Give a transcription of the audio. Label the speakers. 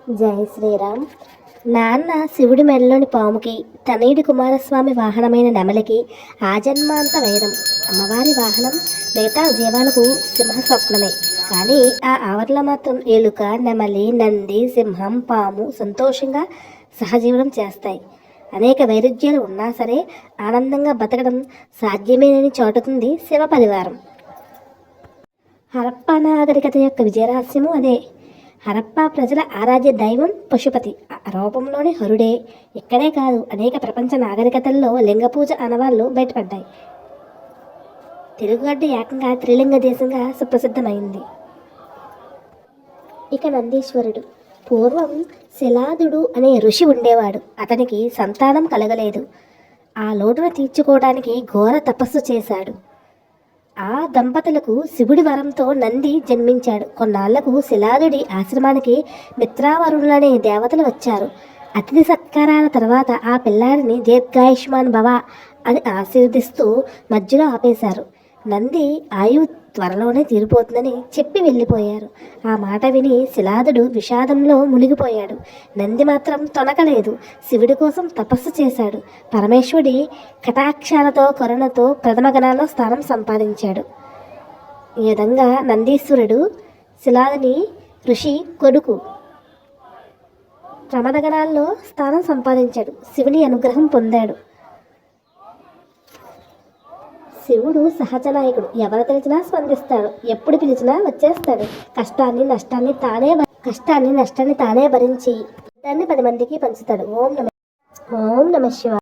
Speaker 1: జై శ్రీరామ్. నాన్న శివుడి మెడలోని పాముకి, తనయుడి కుమారస్వామి వాహనమైన నెమలికి ఆజన్మాంత వైరం. అమ్మవారి వాహనం మిగతా జీవాలకు సింహ స్వప్నమే. కానీ ఆ ఆవరణలో మాత్రం ఎలుక, నెమలి, నంది, సింహం, పాము సంతోషంగా సహజీవనం చేస్తాయి. అనేక వైరుధ్యాలు ఉన్నా సరే ఆనందంగా బతకడం సాధ్యమేనని చాటుతుంది శివ పరివారం. హరప్పా నాగరికత యొక్క విజయరహస్యము అదే. హరప్పా ప్రజల ఆరాధ్య దైవం పశుపతి రూపంలోని హరుడే. ఇక్కడే కాదు, అనేక ప్రపంచ నాగరికతల్లో లింగ పూజ ఆనవాళ్లు బయటపడ్డాయి. తెలుగుగడ్డ ఏకంగా త్రిలింగ దేశంగా సుప్రసిద్ధమైంది. ఇక నందీశ్వరుడు. పూర్వం శిలాదుడు అనే ఋషి ఉండేవాడు. అతనికి సంతానం కలగలేదు. ఆ లోటును తీర్చుకోవడానికి ఘోర తపస్సు చేశాడు. ఆ దంపతులకు శివుడి వరంతో నంది జన్మించాడు. కొన్నాళ్లకు శిలాదుడి ఆశ్రమానికి మిత్రావరుణులనే దేవతలు వచ్చారు. అతిథి సత్కారాల తర్వాత ఆ పిల్లాడిని దీర్ఘాయుష్మాన్ భవ అని ఆశీర్వదిస్తూ మధ్యలో ఆపేశారు. నంది ఆయువు త్వరలోనే తీరిపోతుందని చెప్పి వెళ్ళిపోయారు. ఆ మాట విని శిలాదుడు విషాదంలో మునిగిపోయాడు. నంది మాత్రం తొనకలేదు. శివుడి కోసం తపస్సు చేశాడు. పరమేశ్వరుడి కటాక్షాలతో కరుణతో ప్రథమ గణాల్లో స్థానం సంపాదించాడు. ఈ విధంగా నందీశ్వరుడు శిలాదుని ఋషి కొడుకు ప్రమదగణాల్లో స్థానం సంపాదించాడు. శివుని అనుగ్రహం పొందాడు. శివుడు సహజ నాయకుడు. ఎవరు తెలిసినా స్పందిస్తాడు. ఎప్పుడు పిలిచినా వచ్చేస్తాడు. కష్టాన్ని నష్టాన్ని తానే భరించి దాన్ని 10 మందికి పంచుతాడు. ఓం నమ శివాయ.